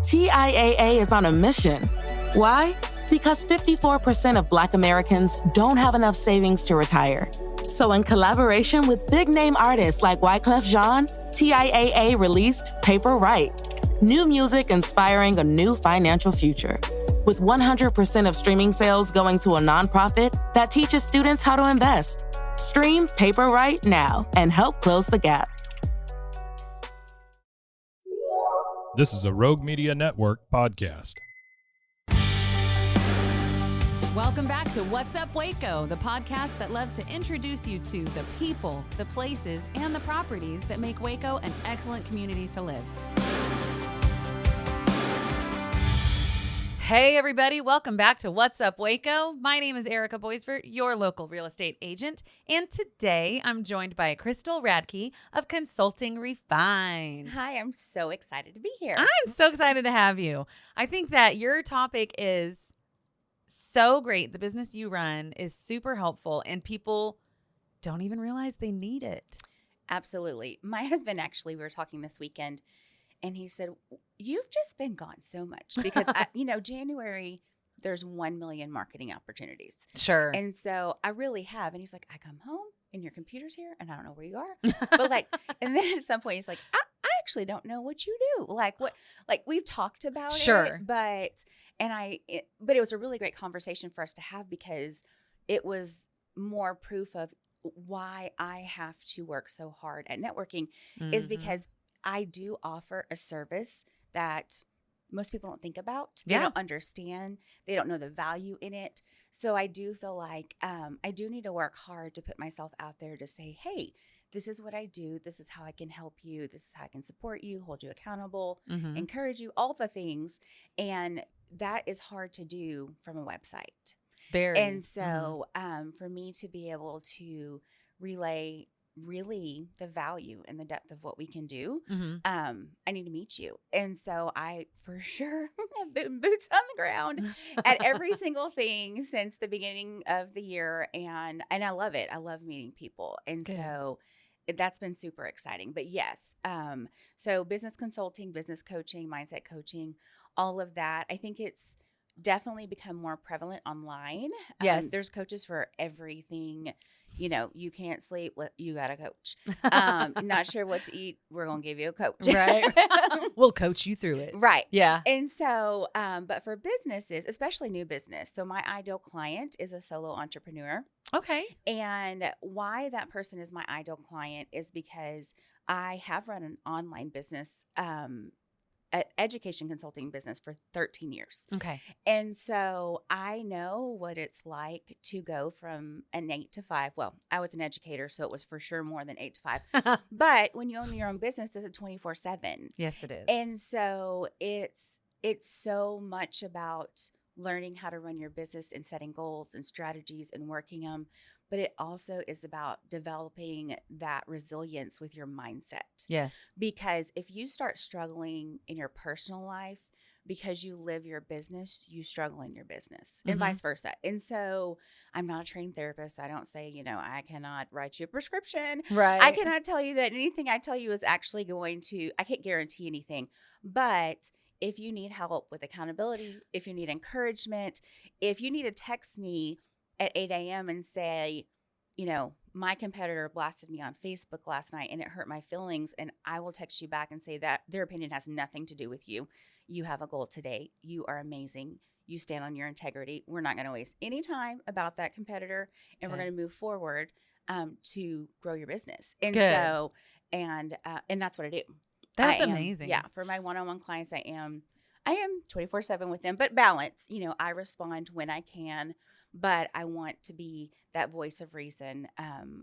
TIAA is on a mission. Why? Because 54% of Black Americans don't have enough savings to retire. So in collaboration with big-name artists like Wyclef Jean, TIAA released Paper Right, new music inspiring a new financial future. With 100% of streaming sales going to a nonprofit that teaches students how to invest. Stream Paper Right now and help close the gap. This is a Rogue Media Network podcast. Welcome back to What's Up Waco, the podcast that loves to introduce you to the people, the places, and the properties that make Waco an excellent community to live. Hey everybody, welcome back to What's Up Waco. My name is Erica Boisvert, your local real estate agent, and today I'm joined by Crystal Radke of Consulting Refined. Hi, I'm so excited to be here. I'm so excited to have you. I think that your topic is so great. The business you run is super helpful, and people don't even realize they need it. Absolutely. My husband, actually, we were talking this weekend, and he said, you've just been gone so much because, January, there's 1 million marketing opportunities. Sure. And so I really have. And he's like, I come home and your computer's here and I don't know where you are. But and then at some point he's like, I actually don't know what you do. We've talked about Sure. it, but it was a really great conversation for us to have because it was more proof of why I have to work so hard at networking is because I do offer a service that most people don't think about. They don't understand. They don't know the value in it. So I do feel like I do need to work hard to put myself out there to say, hey, this is what I do. This is how I can help you. This is how I can support you, hold you accountable, encourage you, all the things. And that is hard to do from a website. Very. And so for me to be able to relay really the value and the depth of what we can do, I need to meet you. And so I for sure have been boots on the ground at every single thing since the beginning of the year. And I love it. I love meeting people. And Good. So that's been super exciting. But yes, so business consulting, business coaching, mindset coaching, all of that. I think it's definitely become more prevalent online. Yes. There's coaches for everything. You can't sleep, you got a coach. Not sure what to eat, we're going to give you a coach. Right. We'll coach you through it. Right. Yeah. And so, but for businesses, especially new business. So my ideal client is a solo entrepreneur. Okay. And why that person is my ideal client is because I have run an online business, education consulting business for 13 years. Okay. And so I know what it's like to go from an 8 to 5. Well, I was an educator, so it was for sure more than 8 to 5. But when you own your own business, it's a 24/7. Yes, it is. And so it's so much about learning how to run your business and setting goals and strategies and working them. But it also is about developing that resilience with your mindset. Yes. Because if you start struggling in your personal life because you live your business, you struggle in your business and vice versa. And so I'm not a trained therapist. I don't say, I cannot write you a prescription. Right. I cannot tell you that anything I tell you is actually I can't guarantee anything. But if you need help with accountability, if you need encouragement, if you need to text me at 8 a.m. and say, my competitor blasted me on Facebook last night and it hurt my feelings, and I will text you back and say that their opinion has nothing to do with you. You have a goal today. You are amazing. You stand on your integrity. We're not going to waste any time about that competitor, and we're going to move forward to grow your business. And Good. so, and that's what I do. That's I am, amazing. Yeah. For my one-on-one clients, I am 24/7 with them, but balance. I respond when I can, but I want to be that voice of reason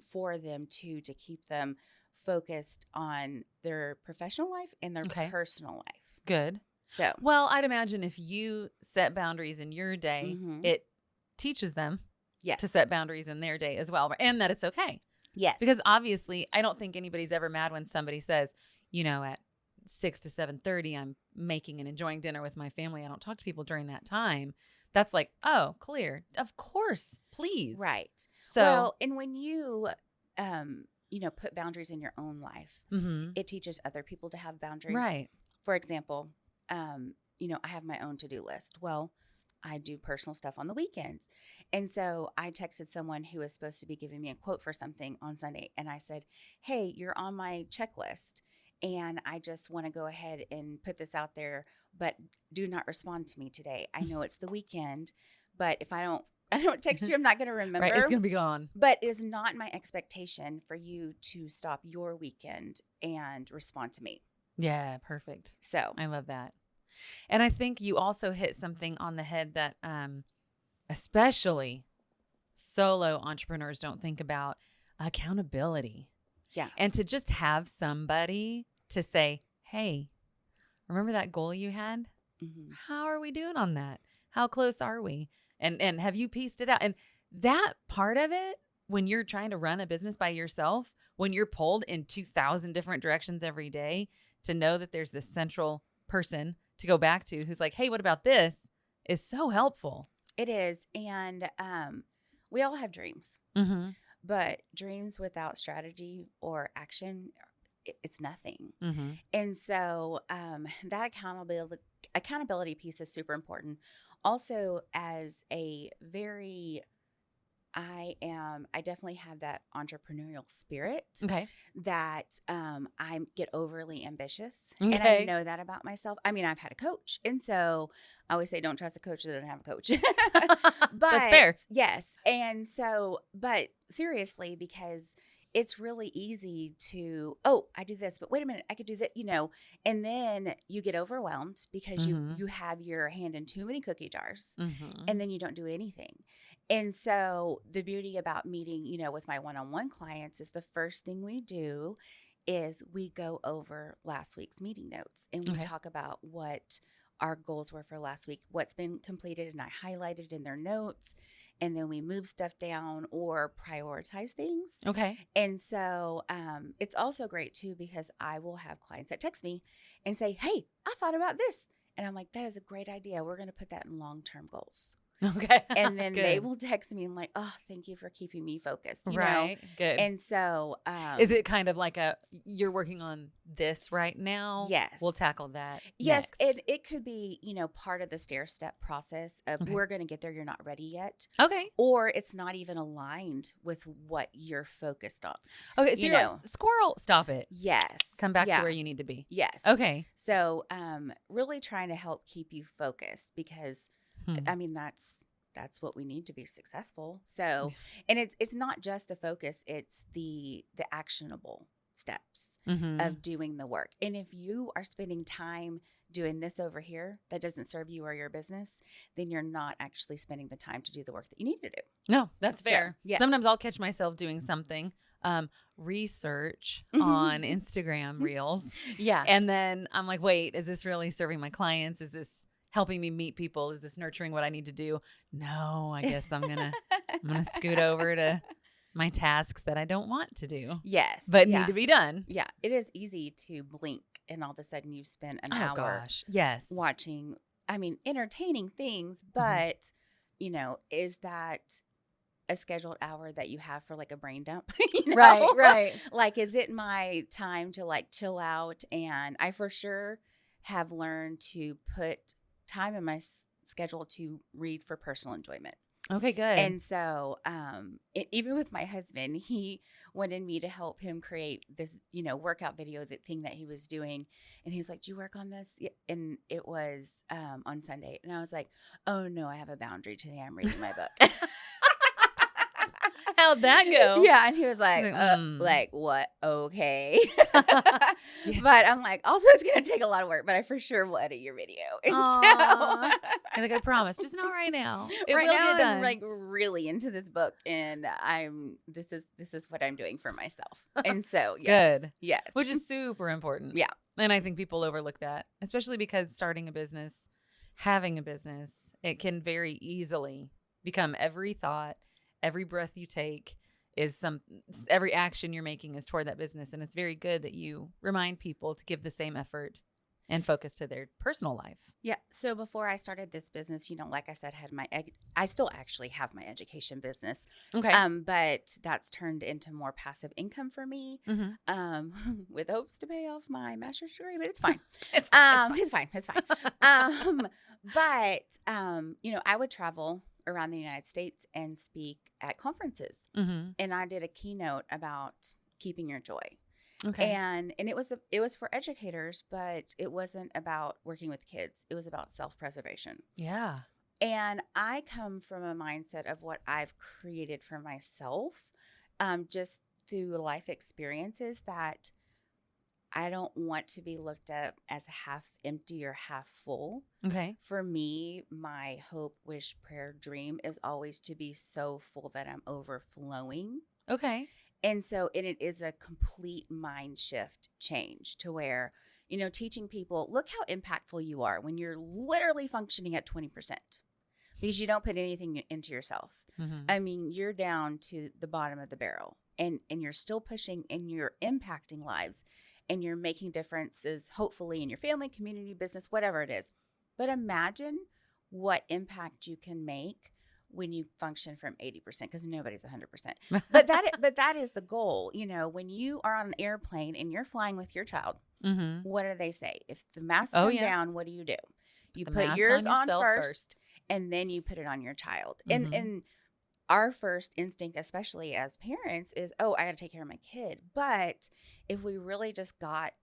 for them to keep them focused on their professional life and their personal life. Good. So, well, I'd imagine if you set boundaries in your day, it teaches them to set boundaries in their day as well, and that it's okay. Yes. Because obviously, I don't think anybody's ever mad when somebody says, at 6 to 7:30, I'm making and enjoying dinner with my family. I don't talk to people during that time. That's like, oh, clear. Of course, please. Right. So, well, and when you, put boundaries in your own life, it teaches other people to have boundaries. Right. For example, I have my own to-do list. Well, I do personal stuff on the weekends. And so I texted someone who was supposed to be giving me a quote for something on Sunday. And I said, hey, you're on my checklist. And I just want to go ahead and put this out there, but do not respond to me today. I know it's the weekend, but if I don't text you, I'm not going to remember. Right, it's going to be gone. But it is not my expectation for you to stop your weekend and respond to me. Yeah, perfect. So I love that. And I think you also hit something on the head that especially solo entrepreneurs don't think about: accountability. Yeah. And to just have somebody to say, hey, remember that goal you had? Mm-hmm. How are we doing on that? How close are we? And have you pieced it out? And that part of it, when you're trying to run a business by yourself, when you're pulled in 2,000 different directions every day, to know that there's this central person to go back to who's like, hey, what about this, is so helpful. It is. And we all have dreams, Mm-hmm. but dreams without strategy or action, it's nothing. Mm-hmm. And so that accountability piece is super important. Also, as a very, I definitely have that entrepreneurial spirit. Okay. That I get overly ambitious. Okay. And I know that about myself. I mean, I've had a coach. And so I always say, don't trust a coach that doesn't have a coach. But That's fair. Yes. And so, but seriously, because it's really easy to, I do this, but wait a minute, I could do that, and then you get overwhelmed because Mhm. you have your hand in too many cookie jars, Mm-hmm. and then you don't do anything. And so the beauty about meeting, with my one-on-one clients is the first thing we do is we go over last week's meeting notes, and we Okay. talk about what our goals were for last week, what's been completed, and I highlighted in their notes. And then we move stuff down or prioritize things. Okay. And so it's also great too, because I will have clients that text me and say, hey, I thought about this. And I'm like, that is a great idea. We're going to put that in long-term goals. Okay. And then they Good. will text me and like, oh, thank you for keeping me focused. Right. Good. And so is it kind of like you're working on this right now? Yes. We'll tackle that. Yes, next. it could be, part of the stair-step process of Okay. we're going to get there, you're not ready yet. Okay. Or it's not even aligned with what you're focused on. Okay. So You you're know. like, squirrel, stop it. Yes. Come back Yeah. to where you need to be. Yes. Okay. So really trying to help keep you focused, because I mean that's what we need to be successful. So and it's not just the focus, it's the actionable steps Mm-hmm. of doing the work. And if you are spending time doing this over here that doesn't serve you or your business, then you're not actually spending the time to do the work that you need to do. No, that's So, fair. yes. Sometimes I'll catch myself doing something, research on Instagram Reels. Yeah. And then I'm like, wait, is this really serving my clients? Is this helping me meet people? Is this nurturing what I need to do? No, I guess I'm gonna scoot over to my tasks that I don't want to do, Yes. but yeah. need to be done. Yeah. It is easy to blink and all of a sudden you've spent an Oh hour gosh, yes. watching, entertaining things, but, is that a scheduled hour that you have for like a brain dump? Right, right. Like, is it my time to like chill out? And I for sure have learned to put time in my schedule to read for personal enjoyment. Okay, good. And so even with my husband, he wanted me to help him create this, workout video, that thing that he was doing. And he was like, do you work on this? Yeah. And it was on Sunday. And I was like, oh, no, I have a boundary today. I'm reading my book. How'd that go? Yeah. And he was like, like what? Okay. But I'm like, also, it's going to take a lot of work, but I for sure will edit your video. And Aw. And like, I promise, just not right now. It right will now get done. I'm like really into this book, and this is what I'm doing for myself. And so yes. Good. Yes. Which is super important. Yeah. And I think people overlook that, especially because starting a business, having a business, it can very easily become every thought, every breath you take is every action you're making is toward that business. And it's very good that you remind people to give the same effort and focus to their personal life. Yeah. So before I started this business, like I said, I still actually have my education business. Okay. But that's turned into more passive income for me, with hopes to pay off my master's degree, but it's fine. It's fine. It's fine. But I would travel around the United States and speak at conferences. And I did a keynote about keeping your joy. Okay. And it was for educators, but it wasn't about working with kids. It was about self-preservation. Yeah. And I come from a mindset of what I've created for myself, just through life experiences, that I don't want to be looked at as half empty or half full. Okay. For me, my hope, wish, prayer, dream is always to be so full that I'm overflowing. Okay. And so it is a complete mind shift change to where, teaching people, look how impactful you are when you're literally functioning at 20%, because you don't put anything into yourself. I mean, you're down to the bottom of the barrel, and you're still pushing, and you're impacting lives, and you're making differences, hopefully in your family, community, business, whatever it is. But imagine what impact you can make when you function from 80%, because nobody's 100%. But that is the goal. When you are on an airplane and you're flying with your child, what do they say? If the mask comes down, what do? You put yours on first, and then you put it on your child. And our first instinct, especially as parents, is, oh, I got to take care of my kid. But if we really just got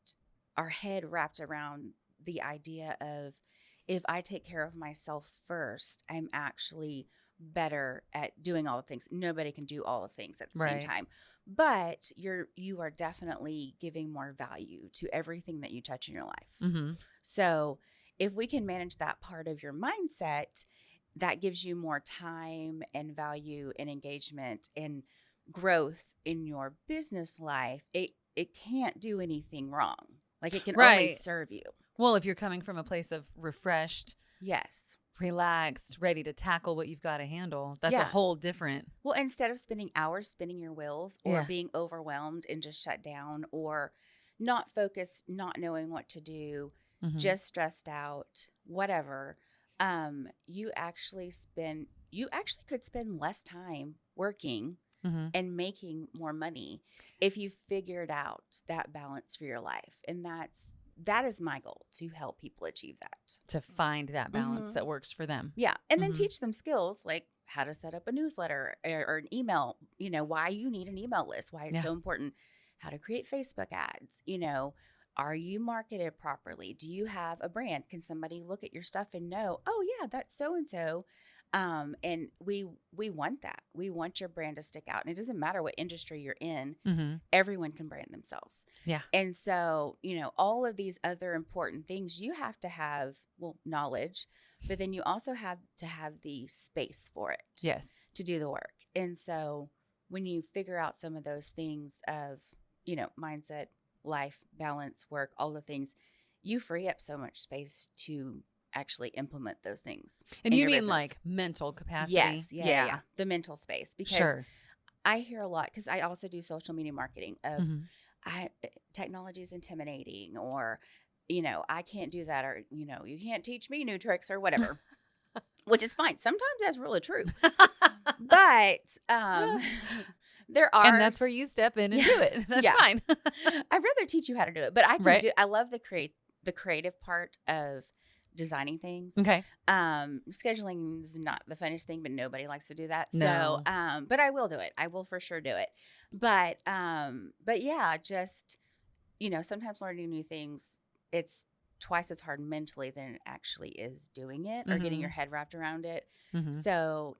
our head wrapped around the idea of, if I take care of myself first, I'm actually better at doing all the things. Nobody can do all the things at the same time, but you are definitely giving more value to everything that you touch in your life. So if we can manage that part of your mindset, that gives you more time and value and engagement and growth in your business life. It can't do anything wrong. Like, it can only serve you. Well, if you're coming from a place of refreshed, yes, relaxed, ready to tackle what you've got to handle, that's a whole different. Well, instead of spending hours spinning your wheels, or being overwhelmed and just shut down, or not focused, not knowing what to do, just stressed out, whatever, you actually could spend less time working and making more money if you figured out that balance for your life. And that is my goal, to help people achieve that. To find that balance that works for them. Yeah. And then teach them skills like how to set up a newsletter or an email, why you need an email list, why it's so important, how to create Facebook ads, are you marketed properly? Do you have a brand? Can somebody look at your stuff and know, oh yeah, that's so-and-so. And we want that. We want your brand to stick out. And it doesn't matter what industry you're in, everyone can brand themselves. Yeah. And so, all of these other important things, you have to have, knowledge, but then you also have to have the space for it. Yes. To do the work. And so when you figure out some of those things of, mindset, life, balance, work, all the things, you free up so much space to actually implement those things. And you mean business. Like mental capacity? Yes. Yeah. The mental space. Because I hear a lot, because I also do social media marketing of technology is intimidating, or, I can't do that, or, you can't teach me new tricks or whatever, which is fine. Sometimes that's really true. But there are. And that's where you step in and do it. That's fine. I'd rather teach you how to do it, but I can do. I love the creative part of designing things. Okay. Scheduling is not the funnest thing, but nobody likes to do that. No. So, but I will do it. I will for sure do it. But yeah, just, sometimes learning new things, it's twice as hard mentally than it actually is doing it, or getting your head wrapped around it. So,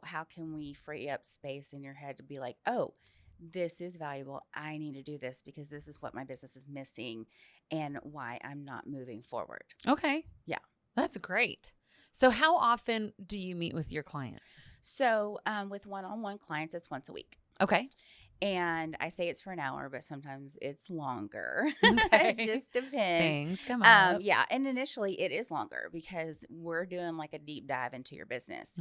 how can we free up space in your head to be like, oh, this is valuable. I need to do this because this is what my business is missing and why I'm not moving forward. Okay. Yeah. That's great. So how often do you meet with your clients? So with one-on-one clients, it's once a week. Okay. And I say it's for an hour, but sometimes it's longer. Okay. It just depends. Things come up. Yeah. And initially it is longer because we're doing like a deep dive into your business.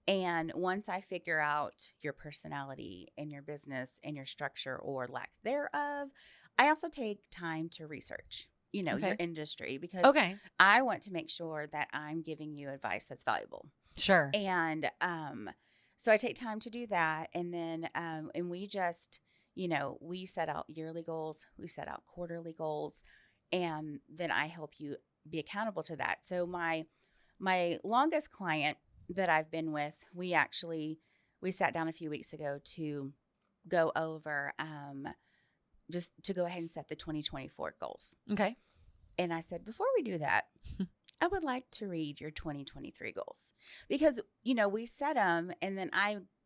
And once I figure out your personality and your business and your structure or lack thereof, I also take time to research. your Okay. industry, because Okay. I want to make sure that I'm giving you advice that's valuable. Sure. And so I take time to do that. And then and we just, we set out yearly goals, we set out quarterly goals, and then I help you be accountable to that. So my longest client that I've been with, we sat down a few weeks ago to go over just to go ahead and set the 2024 goals. Okay. And I said, before we do that, I would like to read your 2023 goals, because, we set them and then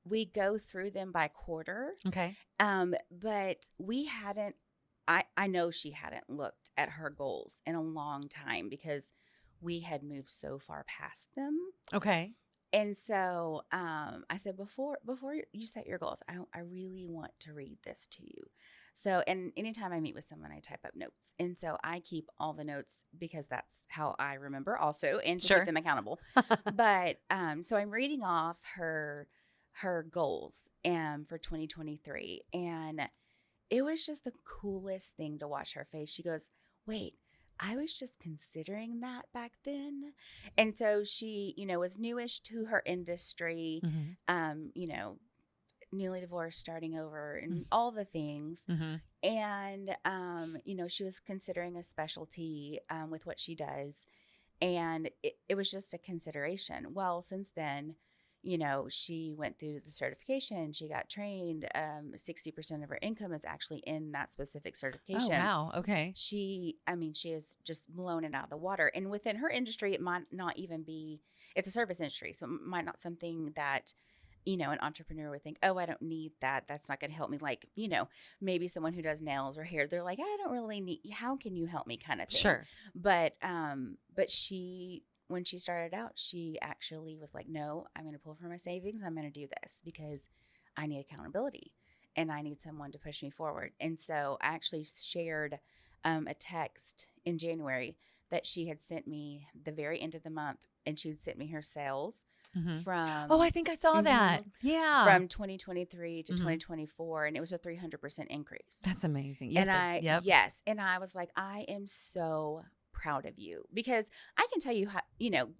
we go through them by quarter. Okay. But we hadn't, I know she hadn't looked at her goals in a long time because we had moved so far past them. Okay. And so I said, before you set your goals, I really want to read this to you. So, and anytime I meet with someone, I type up notes. And so I keep all the notes because that's how I remember also, and to Sure. keep them accountable. But so I'm reading off her goals for 2023. And it was just the coolest thing to watch her face. She goes, wait, I was just considering that back then. And so she, was newish to her industry, Mm-hmm. Newly divorced, starting over, and all the things. Mm-hmm. And, she was considering a specialty with what she does. And it was just a consideration. Well, since then, she went through the certification, she got trained. 60% of her income is actually in that specific certification. Oh, wow. Okay. She is just blown it out of the water. And within her industry, it might not even be, it's a service industry. So it might not something that, an entrepreneur would think, oh, I don't need that. That's not going to help me. Like, maybe someone who does nails or hair, they're like, I don't really need, how can you help me kind of thing. Sure. But when she started out, she actually was like, no, I'm going to pull from my savings. I'm going to do this because I need accountability and I need someone to push me forward. And so I actually shared a text in January that she had sent me the very end of the month, and she'd sent me her sales from. Oh, I think I saw that. Yeah. From 2023 to 2024, and it was a 300% increase. That's amazing. Yes. Yes. And I was like, I am so proud of you, because I can tell you how,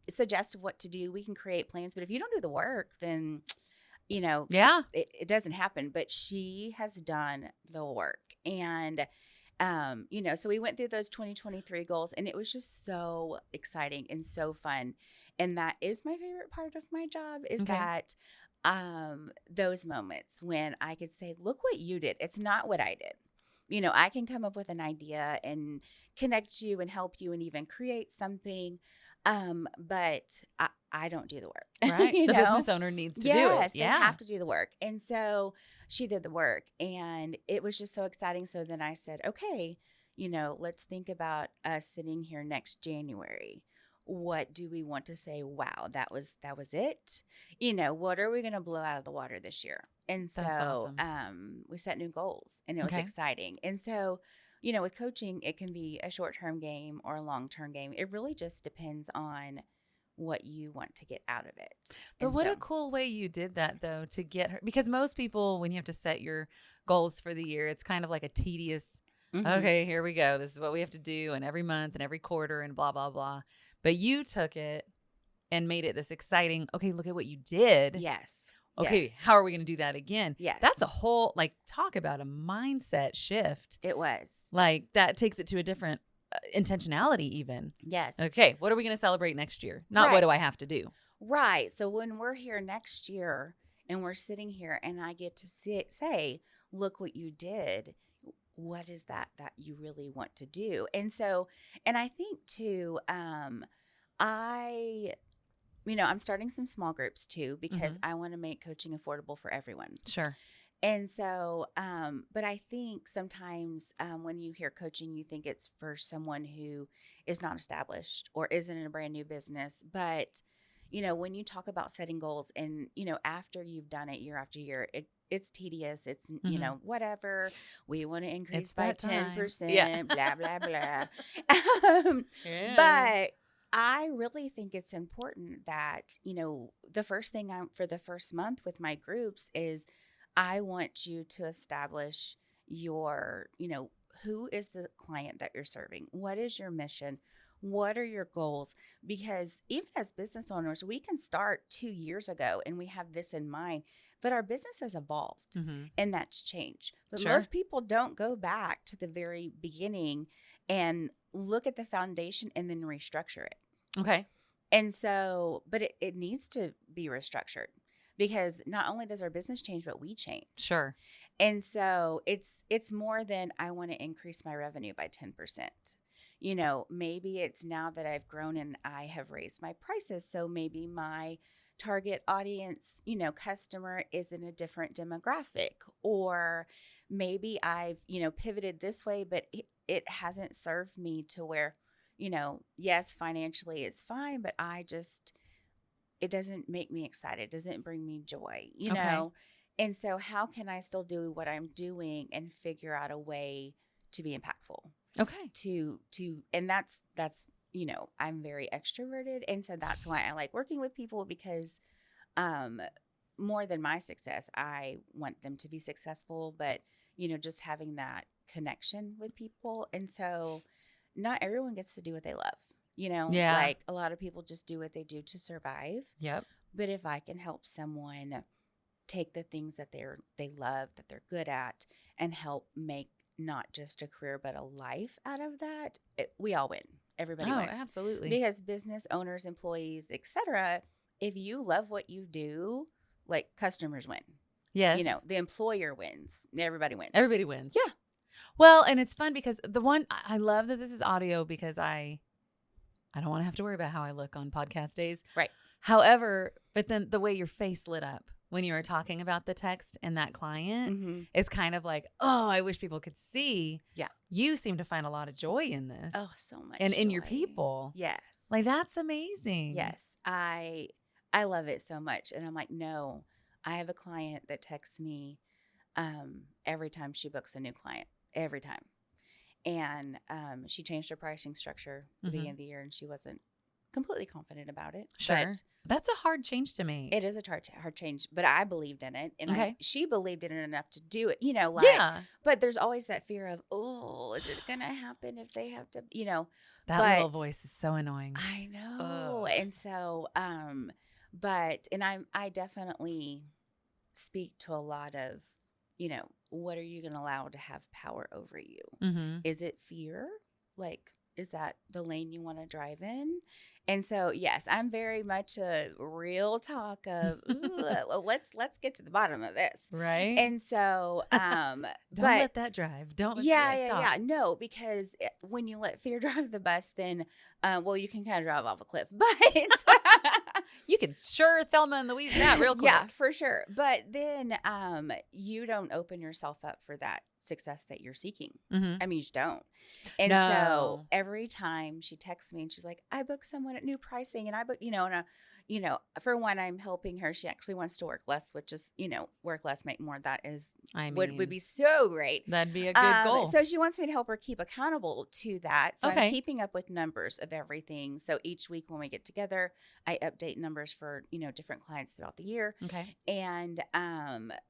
suggest what to do. We can create plans, but if you don't do the work, then, Yeah. it doesn't happen. But she has done the work. And, so we went through those 2023 goals, and it was just so exciting and so fun. And that is my favorite part of my job, is that those moments when I could say, look what you did. It's not what I did. I can come up with an idea and connect you and help you and even create something. But I don't do the work. Right. The business owner needs to do it. Yes, they have to do the work. And so she did the work, and it was just so exciting. So then I said, okay, let's think about us sitting here next January. What do we want to say? Wow, that was it. What are we going to blow out of the water this year? And so awesome. we set new goals, and it was exciting. And so, with coaching, it can be a short-term game or a long-term game. It really just depends on what you want to get out of it. But what a cool way you did that, though, to get her, because most people, when you have to set your goals for the year, it's kind of like a tedious, okay, here we go. This is what we have to do, and every month and every quarter and blah, blah, blah. But you took it and made it this exciting, okay, look at what you did. Yes. Okay, yes. How are we going to do that again? Yes. That's a whole, talk about a mindset shift. It was. That takes it to a different intentionality even. Yes. Okay, what are we going to celebrate next year? Not what do I have to do? Right. So when we're here next year and we're sitting here and I get to say, look what you did, what is that you really want to do? And so, and I think too, I'm starting some small groups too, because I want to make coaching affordable for everyone. Sure. And so, but I think sometimes when you hear coaching, you think it's for someone who is not established or isn't in a brand new business. But, when you talk about setting goals and, after you've done it year after year, it's tedious. It's, whatever. We want to increase by 10%, blah, blah, blah. But I really think it's important that, the first thing for the first month with my groups is I want you to establish your, who is the client that you're serving? What is your mission? What are your goals? Because even as business owners, we can start 2 years ago and we have this in mind, but our business has evolved and that's changed. But most people don't go back to the very beginning and look at the foundation and then restructure it. Okay. And so, but it needs to be restructured because not only does our business change, but we change. Sure. And so it's more than I want to increase my revenue by 10%. You know, maybe it's now that I've grown and I have raised my prices. So maybe my target audience, you know, customer is in a different demographic, or maybe I've, you know, pivoted this way, but it hasn't served me to where, you know, yes, financially it's fine, but it doesn't make me excited. It doesn't bring me joy, you know? And so how can I still do what I'm doing and figure out a way to be impactful? Okay. And that's, you know, I'm very extroverted. And so that's why I like working with people because, more than my success, I want them to be successful, but, you know, just having that connection with people. And so not everyone gets to do what they love, you know, like a lot of people just do what they do to survive. Yep. But if I can help someone take the things that they love, that they're good at, and help make not just a career, but a life out of that, we all win. Everybody wins. Oh, absolutely. Because business owners, employees, etc., if you love what you do, like customers win. Yes. You know, the employer wins. Everybody wins. Everybody wins. Yeah. Well, and it's fun because I love that this is audio because I don't want to have to worry about how I look on podcast days. Right. However, but then the way your face lit up when you were talking about the text and that client is kind of like, oh, I wish people could see. Yeah. You seem to find a lot of joy in this. Oh, so much. And in your joy. people. Yes. Like, that's amazing. Yes. I love it so much. And I'm like, no, I have a client that texts me every time she books a new client, every time. And she changed her pricing structure at the beginning of the year and she wasn't completely confident about it. Sure. But that's a hard change to make. it is a hard change, but I believed in it. And she believed in it enough to do it, you know, like, but there's always that fear of, oh, is it going to happen if they have to, you know. That little voice is so annoying. I know. And so, I definitely speak to a lot of, you know, what are you going to allow to have power over you? Is it fear? Like, is that the lane you want to drive in? And so, yes, I'm very much a real talk of let's get to the bottom of this, right? And so, don't let that drive. Don't. Yeah. No, because when you let fear drive the bus, then you can kind of drive off a cliff, but you can sure Thelma and Louise that real quick. Yeah, for sure. But then you don't open yourself up for that success that you're seeking. I mean, you just don't. And so every time she texts me and she's like, I booked someone at new pricing and I booked, for one, I'm helping her. She actually wants to work less, which is, work less, make more. That is, would be so great. That'd be a good goal. So she wants me to help her keep accountable to that. So I'm keeping up with numbers of everything. So each week when we get together, I update numbers for, different clients throughout the year. Okay. And,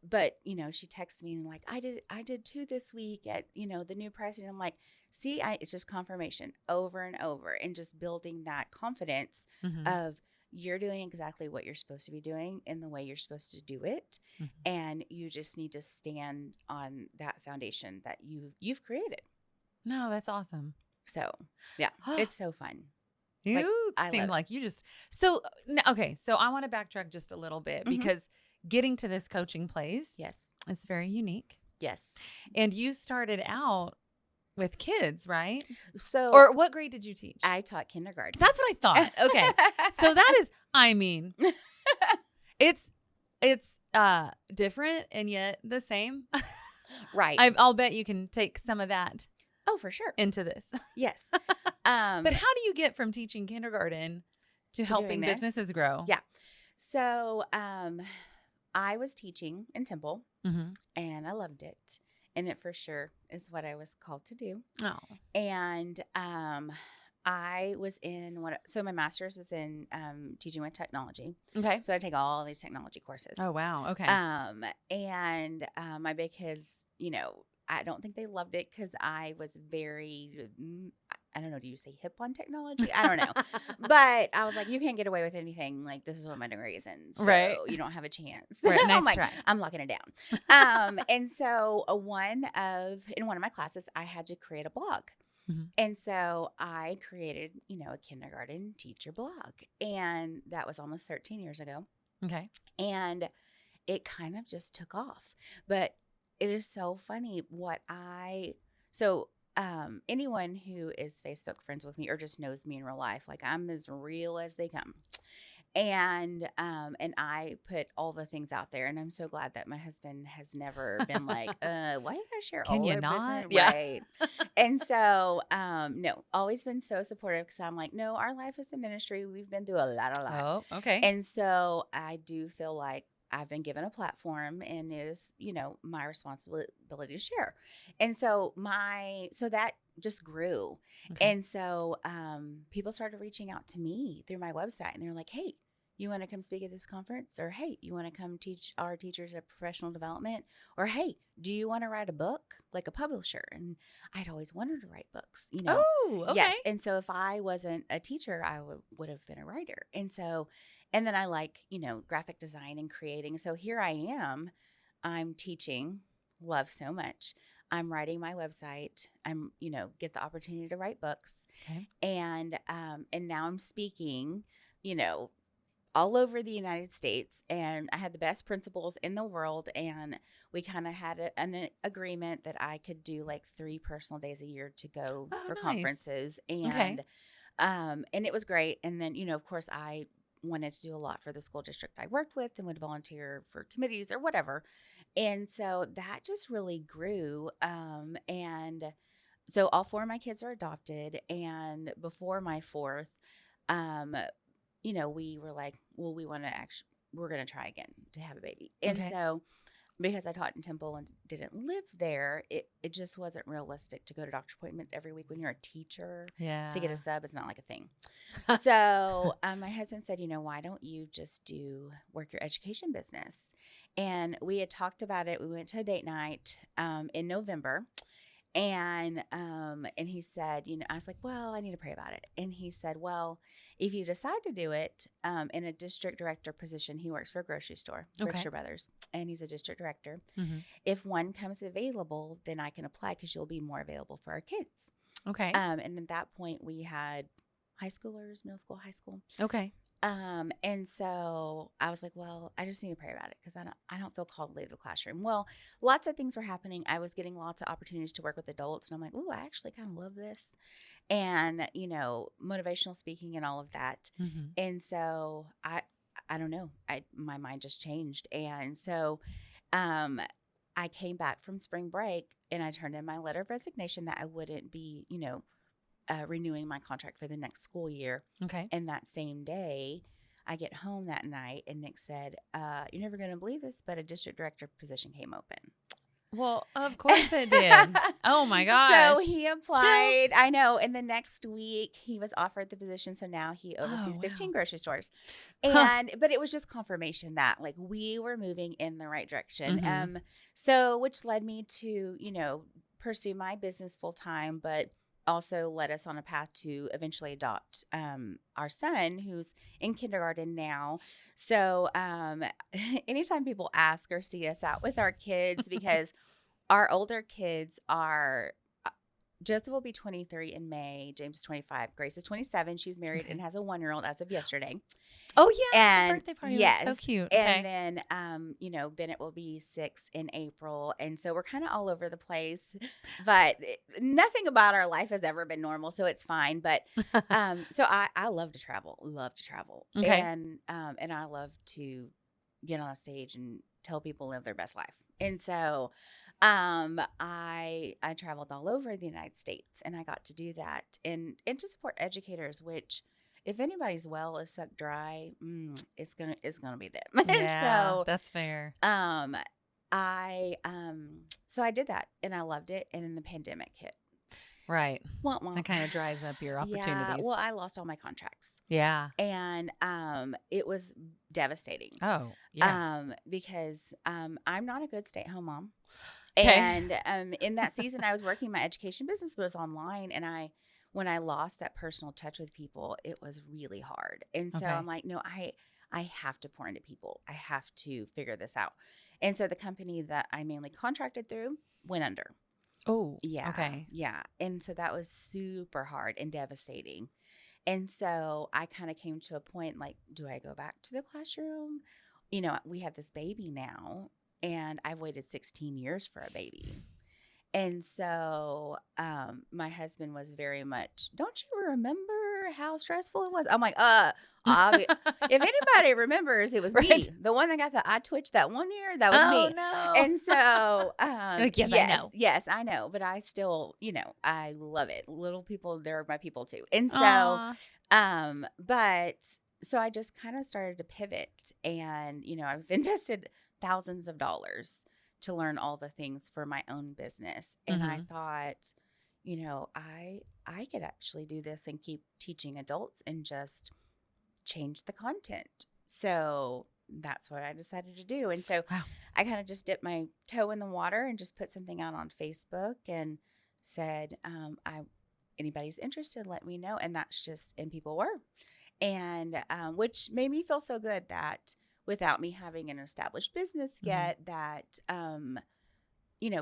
but she texts me and like, I did 2 this week at, the new pricing. I'm like, see, it's just confirmation over and over and just building that confidence of you're doing exactly what you're supposed to be doing in the way you're supposed to do it. And you just need to stand on that foundation that you've created. No, that's awesome. So yeah, it's so fun. You seem like you just, so I want to backtrack just a little bit because getting to this coaching place, yes, it's very unique. Yes. And you started out with kids, right? So, or what grade did you teach? I taught kindergarten. That's what I thought. Okay. So that is, it's different and yet the same. Right. I'll bet you can take some of that. Oh, for sure. Into this. Yes. But how do you get from teaching kindergarten to helping businesses grow? Yeah. So, I was teaching in Temple and I loved it. And it for sure is what I was called to do. Oh. And I was so my master's is in teaching with technology. Okay. So I take all these technology courses. Oh, wow. Okay. And my big kids, I don't think they loved it because I was very, I don't know, do you say hip on technology? I don't know. But I was like, you can't get away with anything. Like, this is what my degree is in. So Right. you don't have a chance. Right. Nice I'm like, try. I'm locking it down. And so in one of my classes, I had to create a blog. Mhm. And so I created, a kindergarten teacher blog. And that was almost 13 years ago. Okay. And it kind of just took off. But it is so funny anyone who is Facebook friends with me or just knows me in real life, like I'm as real as they come. And I put all the things out there, and I'm so glad that my husband has never been like, why you gotta share Can all you our not? business? Yeah. Right. And so, no, always been so supportive because I'm like, no, our life is a ministry. We've been through a lot. Oh, okay. And so I do feel like I've been given a platform, and it is, my responsibility to share. And so that just grew. Okay. And so people started reaching out to me through my website, and they're like, hey, you want to come speak at this conference? Or, hey, you want to come teach our teachers at professional development? Or, hey, do you want to write a book like a publisher? And I'd always wanted to write books, Oh, okay. Yes. And so if I wasn't a teacher, I would have been a writer. And then I like, graphic design and creating. So here I am. I'm teaching, love so much. I'm writing my website. I'm, get the opportunity to write books. Okay. And now I'm speaking, all over the United States. And I had the best principals in the world. And we kind of had an agreement that I could do like 3 personal days a year to go for nice. conferences. And, and it was great. And then, of course, I wanted to do a lot for the school district I worked with and would volunteer for committees or whatever. And so that just really grew. And so all 4 of my kids are adopted. And before my 4th, we were like, well, we're going to try again to have a baby. And so because I taught in Temple and didn't live there, it just wasn't realistic to go to doctor's appointment every week when you're a teacher. Yeah. To get a sub is not like a thing. So my husband said, why don't you just work your education business? And we had talked about it. We went to a date night in November. And he said, I was like, well, I need to pray about it. And he said, well, if you decide to do it in a district director position, he works for a grocery store, Berkshire Brothers, and he's a district director. Mm-hmm. If one comes available, then I can apply because you'll be more available for our kids. Okay. And at that point, we had high schoolers, middle school, high school. Okay. And so I was like, well, I just need to pray about it because I don't feel called to leave the classroom. Well, lots of things were happening. I was getting lots of opportunities to work with adults, and I'm like, ooh, I actually kind of love this. And, motivational speaking and all of that. Mm-hmm. And so I don't know, my mind just changed. And so, I came back from spring break and I turned in my letter of resignation that I wouldn't be, renewing my contract for the next school year. Okay. And that same day, I get home that night and Nick said, you're never going to believe this, but a district director position came open. Well, of course it did. Oh my gosh. So he applied. I know. And the next week he was offered the position. So now he oversees 15 grocery stores. But it was just confirmation that like we were moving in the right direction. Mm-hmm. So which led me to, pursue my business full time, but also led us on a path to eventually adopt our son, who's in kindergarten now. So anytime people ask or see us out with our kids, because our older kids are, Joseph will be 23 in May, James is 25, Grace is 27. She's married and has a 1-year-old as of yesterday. Oh, yeah. And birthday party yes, was so cute. And then, Bennett will be 6 in April. And so we're kind of all over the place, but nothing about our life has ever been normal. So it's fine. But, so I love to travel. Okay. And I love to get on a stage and tell people live their best life. And so, I traveled all over the United States and I got to do that and to support educators, which if anybody's well is sucked dry, it's gonna be them. Yeah, so that's fair. so I did that and I loved it. And then the pandemic hit. Right. That kind of dries up your opportunities. Yeah, well, I lost all my contracts. Yeah. And it was devastating. Oh, yeah. Because I'm not a good stay-at-home mom. And in that season, I was working my education business, but it was online. And when I lost that personal touch with people, it was really hard. And so I'm like, no, I have to pour into people. I have to figure this out. And so the company that I mainly contracted through went under. Oh, Yeah. okay. Yeah. And so that was super hard and devastating. And so I kind of came to a point like, do I go back to the classroom? You know, we have this baby now, and I've waited 16 years for a baby. And so my husband was very much, don't you remember how stressful it was? I'm like, if anybody remembers, it was me. The one that got the eye twitch that one year, that was me. No. And so, like, yes, I know. Yes, I know. But I still, I love it. Little people, they're my people too. And so, so I just kind of started to pivot, and, I've invested thousands of dollars to learn all the things for my own business. And I thought, I could actually do this and keep teaching adults and just change the content. So that's what I decided to do. And so I kind of just dipped my toe in the water and just put something out on Facebook and said, anybody's interested, let me know. And and people were. And which made me feel so good that without me having an established business yet, that,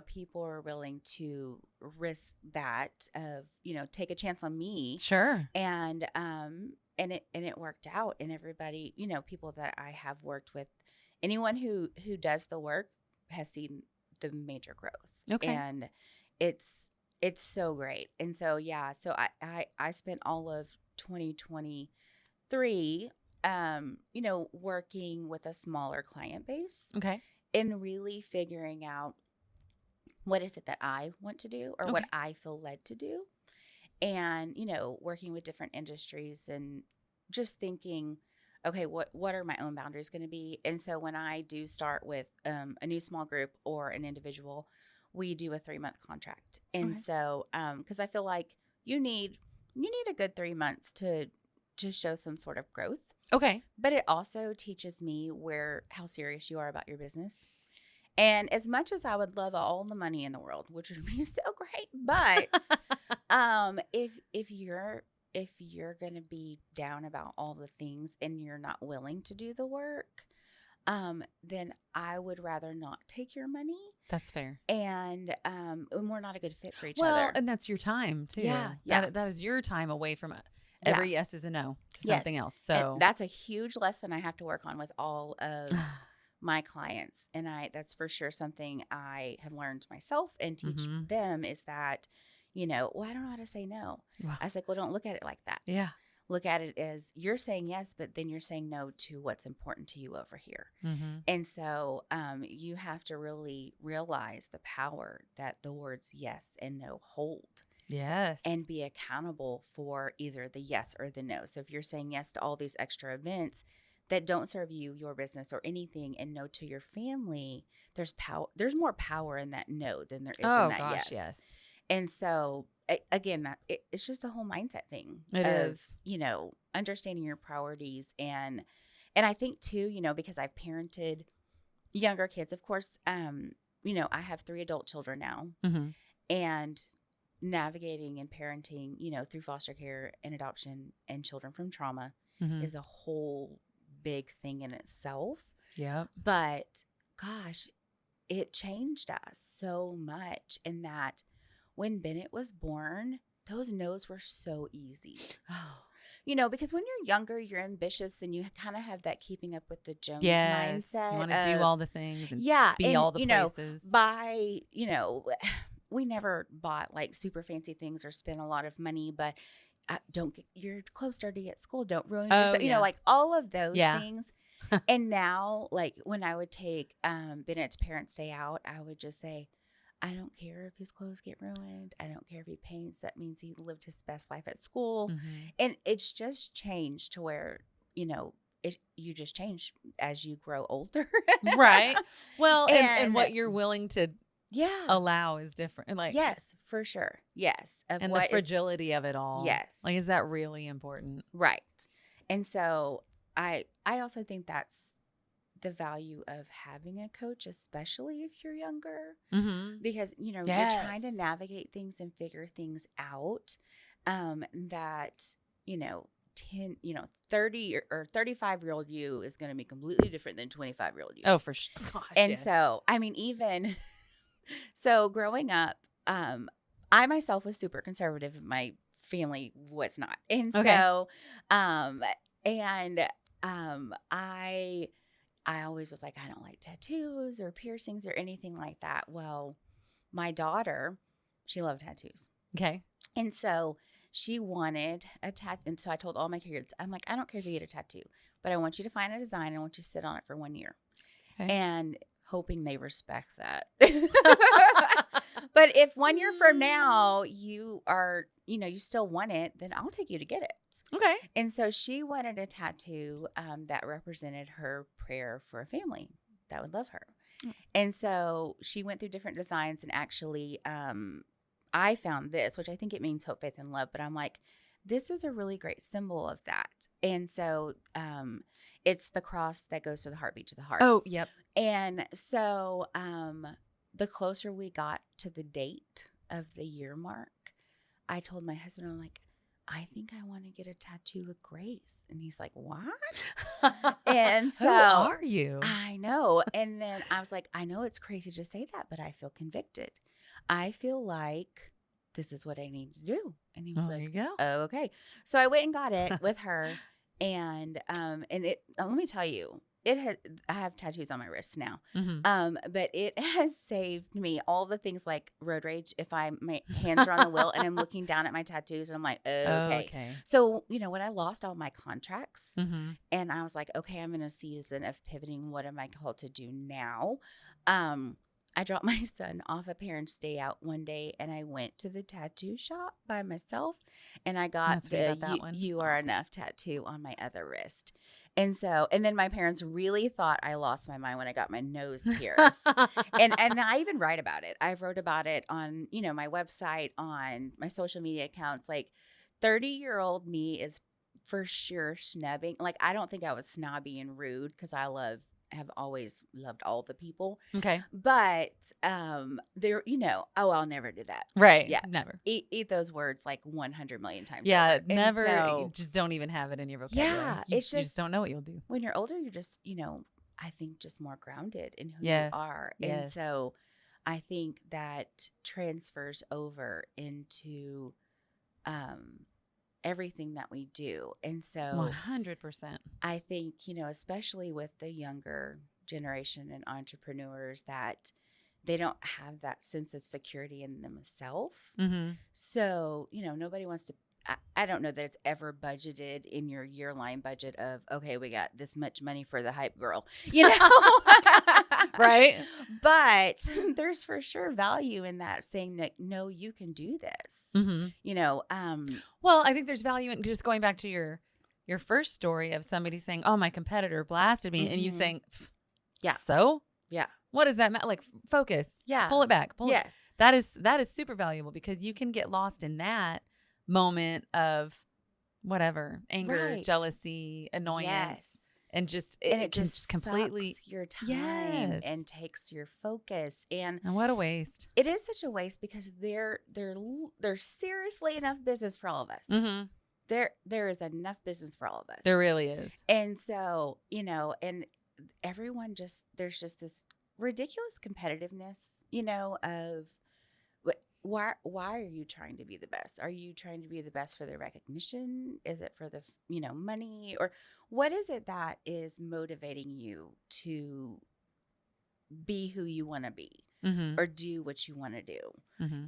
people are willing to risk that of, take a chance on me. Sure. And it worked out. And everybody, people that I have worked with, anyone who does the work has seen the major growth. Okay. And it's so great. And so, so I spent all of 2023 working with a smaller client base. Okay. And really figuring out what is it that I want to do or what I feel led to do. And, working with different industries and just thinking, okay, what are my own boundaries going to be? And so when I do start with a new small group or an individual, we do a 3-month contract. And so, because I feel like you need a good 3 months to show some sort of growth. Okay. But it also teaches me how serious you are about your business. And as much as I would love all the money in the world, which would be so great, but if you're going to be down about all the things and you're not willing to do the work, then I would rather not take your money. That's fair. And we're not a good fit for each other. Well, and that's your time too. Yeah. That is your time away from it. Every yes is a no to something else. So and that's a huge lesson I have to work on with all of my clients. And that's for sure something I have learned myself and teach them is that, I don't know how to say no. Wow. I was like, well, don't look at it like that. Yeah. Look at it as you're saying yes, but then you're saying no to what's important to you over here. And so you have to really realize the power that the words yes and no hold. Yes. And be accountable for either the yes or the no. So if you're saying yes to all these extra events that don't serve you, your business, or anything, and no to your family, there's more power in that no than there is in that yes. And so again, it's just a whole mindset thing. It is. Understanding your priorities and I think too, because I've parented younger kids, of course, I have 3 adult children now, and navigating and parenting, through foster care and adoption and children from trauma is a whole big thing in itself. Yeah. But gosh, it changed us so much in that when Bennett was born, those no's were so easy. Because when you're younger, you're ambitious and you kind of have that keeping up with the Jones mindset. You want to do all the things and be all the places. We never bought like super fancy things or spent a lot of money, but don't get your clothes dirty at school. Don't ruin your stuff. Like all of those things. And now, like when I would take Bennett's parents' day out, I would just say, I don't care if his clothes get ruined. I don't care if he paints. That means he lived his best life at school. And it's just changed to where, you just change as you grow older. Right. Well, and what you're willing to allow is different. Like, yes, for sure. Yes. And the fragility of it all. Yes. Like, is that really important? Right. And so I also think that's the value of having a coach, especially if you're younger, because, you know, Yes. you're trying to navigate things and figure things out, that, you know, 30 or 35-year-old you is going to be completely different than 25-year-old you. Oh, for sure. Gosh, And yes. so, I mean, even so growing up, I myself was super conservative. My family was not. And Okay. so, I always was like, I don't like tattoos or piercings or anything like that. Well, my daughter, she loved tattoos. Okay. And so she wanted a tattoo. And so I told all my kids, I'm like, I don't care if you get a tattoo, but I want you to find a design. And I want you to sit on it for 1 year. Okay. And hoping they respect that. But if 1 year from now you are, you know, you still want it, then I'll take you to get it. Okay. And so she wanted a tattoo that represented her prayer for a family that would love her. And so she went through different designs, and actually I found this, which I think it means hope, faith, and love. But I'm like, this is a really great symbol of that. And so it's the cross that goes to the heartbeat to the heart. Oh, yep. And so the closer we got to the date of the year mark, I told my husband, I'm like, I think I want to get a tattoo of Grace. And he's like, what? And so Who are you? I know. And then I was like, I know it's crazy to say that, but I feel convicted. I feel like this is what I need to do. And he was There you like, go. oh, okay. So I went and got it with her. And it, let me tell you, I have tattoos on my wrists now. But it has saved me all the things like road rage. If my hands are on the wheel and I'm looking down at my tattoos and I'm like, okay. So, you know, when I lost all my contracts and I was like, okay, I'm in a season of pivoting. What am I called to do now? I dropped my son off a parent's day out one day, and I went to the tattoo shop by myself, and I got You Are Enough tattoo on my other wrist. And so, and then my parents really thought I lost my mind when I got my nose pierced. and I even write about it. I've wrote about it on, you know, my website, on my social media accounts. Like 30-year-old me is for sure snubbing. Like, I don't think I was snobby and rude because have always loved all the people. Okay. But there, you know, I'll never do that. Right. Yeah. Never. Eat those words like 100 million times. Yeah. Over. Never. So, you just don't even have it in your vocabulary. Yeah. You just don't know what you'll do. When you're older, you're just, you know, I think just more grounded in who Yes. you are. Yes. And so I think that transfers over into everything that we do. And so 100%. I think, you know, especially with the younger generation and entrepreneurs, that they don't have that sense of security in themselves. So, you know, nobody wants to, I don't know that it's ever budgeted in your year-line budget of, okay, we got this much money for the hype girl, you know? Right. But there's for sure value in that, saying that, no, you can do this, you know? Well, I think there's value in just going back to your first story of somebody saying, oh, my competitor blasted me. And you saying, yeah. So? Yeah. What does that matter? Like, focus. Yeah. Pull it back. Yes. That is super valuable, because you can get lost in that moment of whatever, anger, jealousy, annoyance. Yes. And just it can just completely sucks your time Yes. and takes your focus. And what a waste. It is such a waste, because there's seriously enough business for all of us. There is enough business for all of us. There really is. And so, you know, and everyone there's just this ridiculous competitiveness, you know, of why are you trying to be the best? Are you trying to be the best for the recognition? Is it for the, you know, money? Or what is it that is motivating you to be who you want to be or do what you want to do?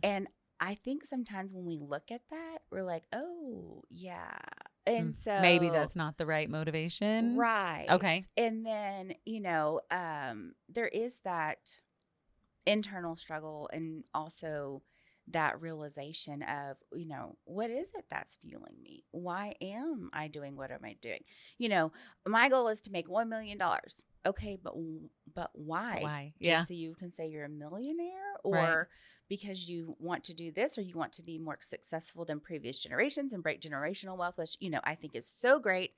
And I think sometimes when we look at that, we're like, oh, yeah. And so maybe that's not the right motivation. Right. Okay. And then, you know, there is that internal struggle, and also that realization of, you know, what is it that's fueling me? Why am I doing what am I doing? You know, my goal is to make $1 million. Okay, but why? Why? Just so you can say you're a millionaire, or because you want to do this, or you want to be more successful than previous generations and break generational wealth, which, you know, I think is so great.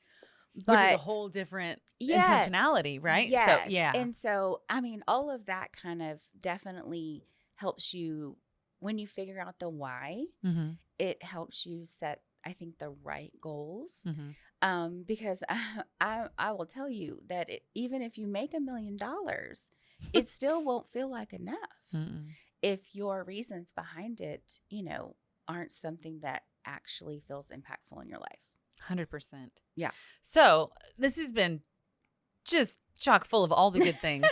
But which is a whole different yes, intentionality, right? yes. So, yeah. And so, I mean, all of that kind of definitely helps you when you figure out the why. Mm-hmm. It helps you set, I think, the right goals. Mm-hmm. Because I will tell you that even if you make $1 million, it still won't feel like enough Mm-mm. if your reasons behind it, aren't something that actually feels impactful in your life. 100%. Yeah. So this has been just chock full of all the good things.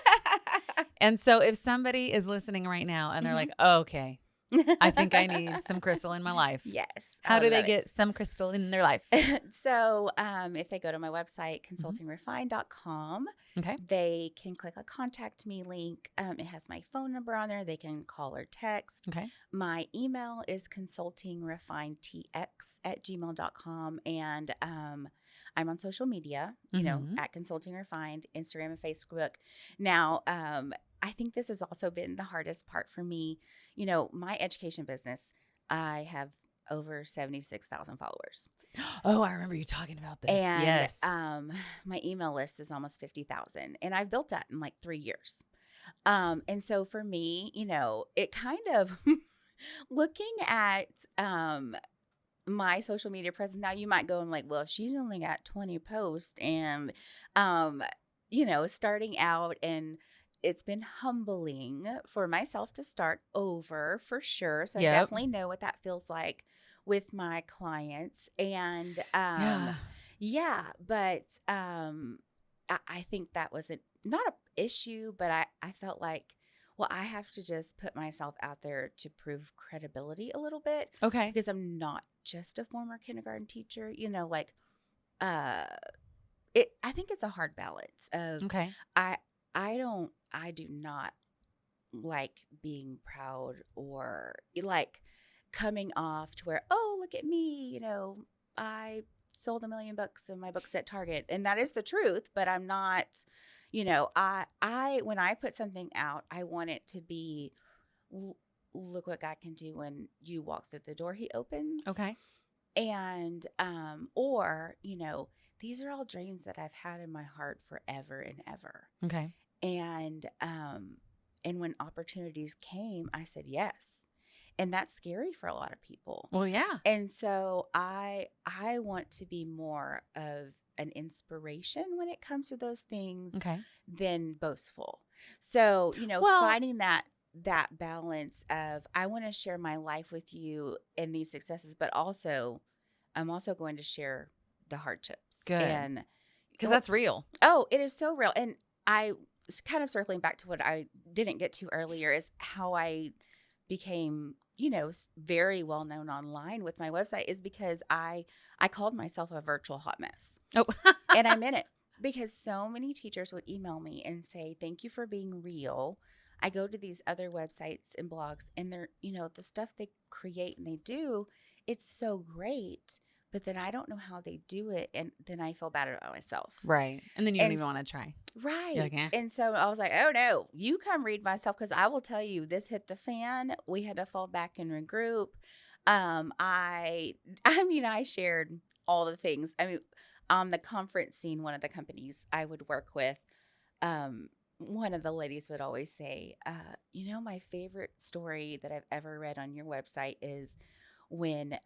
And so if somebody is listening right now and they're like, oh, okay, I think I need some crystal in my life. Yes. How do they love get it. some crystal in their life? So if they go to my website, consultingrefine.com, Okay. they can click a contact me link. It has my phone number on there. They can call or text. Okay. My email is consultingrefinetx@gmail.com. And I'm on social media, at Consulting Refined, Instagram and Facebook. Now, I think this has also been the hardest part for me. My education business, I have over 76,000 followers. Oh, I remember you talking about this. And yes. my email list is almost 50,000. And I've built that in like 3 years. And so for me, it kind of looking at my social media presence. Now you might go and like, well, if she's only got 20 posts and, starting out, and it's been humbling for myself to start over for sure. So I definitely know what that feels like with my clients. And but I think that was not an issue, but I felt like, well, I have to just put myself out there to prove credibility a little bit. Okay. Because I'm not just a former kindergarten teacher, I think it's a hard balance of, Okay. I do not like being proud or like coming off to where, oh, look at me, I sold 1 million books and my book's at Target. And that is the truth, but I'm not, I when I put something out, I want it to be, look what God can do when you walk through the door he opens. Okay. And, or, these are all dreams that I've had in my heart forever and ever. Okay. And when opportunities came, I said yes. And that's scary for a lot of people. Well, yeah. And so I want to be more of an inspiration when it comes to those things than boastful. So, finding that balance of, I want to share my life with you and these successes, but also I'm also going to share the hardships. Good. And because that's real. Oh, it is so real. And I kind of circling back to what I didn't get to earlier is how I became, very well known online with my website is because I called myself a virtual hot mess. Oh, and I meant it, because so many teachers would email me and say, thank you for being real. I go to these other websites and blogs, and they're, the stuff they create and they do, it's so great. But then I don't know how they do it. And then I feel bad about myself. Right. And then you don't even want to try. Right. Like, eh. And so I was like, oh no, you come read my stuff, because I will tell you, this hit the fan. We had to fall back and regroup. I shared all the things. I mean, on the conference scene, one of the companies I would work with, one of the ladies would always say, my favorite story that I've ever read on your website is when,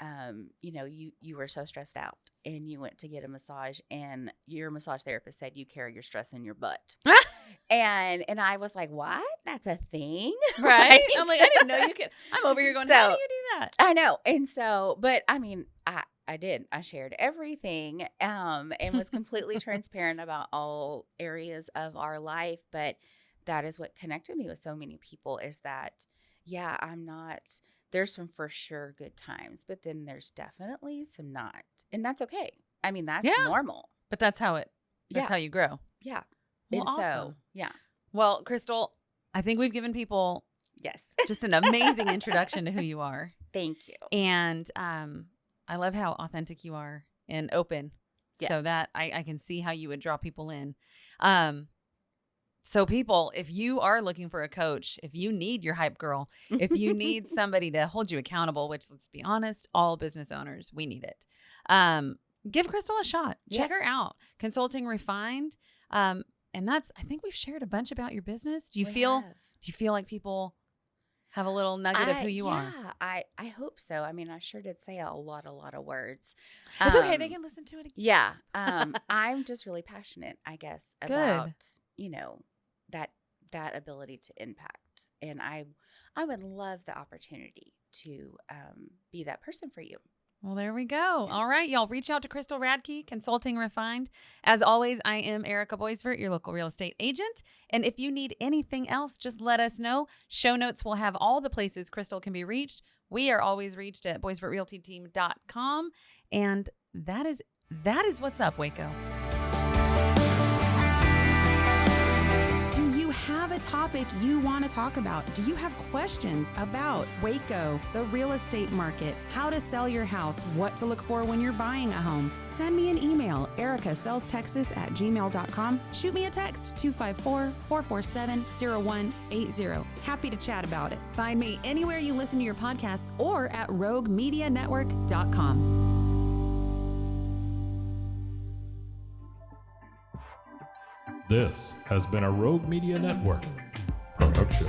you were so stressed out and you went to get a massage, and your massage therapist said you carry your stress in your butt. and I was like, what? That's a thing? Right. I'm like, I didn't know you could. I'm over here going, how do you do that? I know. And so, but I mean, I did. I shared everything, and was completely transparent about all areas of our life. But that is what connected me with so many people, is that, there's some for sure good times, but then there's definitely some not. And that's okay. I mean, that's normal. But that's how how you grow. Yeah. Well, and awesome. So, yeah. Well, Crystal, I think we've given people just an amazing introduction to who you are. Thank you. And I love how authentic you are and open. Yes. So that I can see how you would draw people in. So people, if you are looking for a coach, if you need your hype girl, if you need somebody to hold you accountable, which, let's be honest, all business owners, we need it. give Crystal a shot. Check her Yes. out. Consulting Refined. And that's, I think we've shared a bunch about your business. Do you We feel have. like people have a little nugget of who you are? Yeah, I hope so. I mean, I sure did say a lot of words. It's okay. They can listen to it again. Yeah. I'm just really passionate, I guess, Good. about, that ability to impact. And I would love the opportunity to be that person for you. Well, there we go. All right, y'all reach out to Crystal Radke, Consulting Refined. As always, I am Erica Boisvert, your local real estate agent. And if you need anything else, just let us know. Show notes will have all the places Crystal can be reached. We are always reached at boisvertrealtyteam.com. And that is what's up, Waco. Do you have a topic you want to talk about? Do you have questions about Waco, the real estate market, how to sell your house, what to look for when you're buying a home? Send me an email, ericasellstexas@gmail.com. Shoot me a text, 254-447-0180. Happy to chat about it. Find me anywhere you listen to your podcasts or at roguemedianetwork.com. This has been a Rogue Media Network production.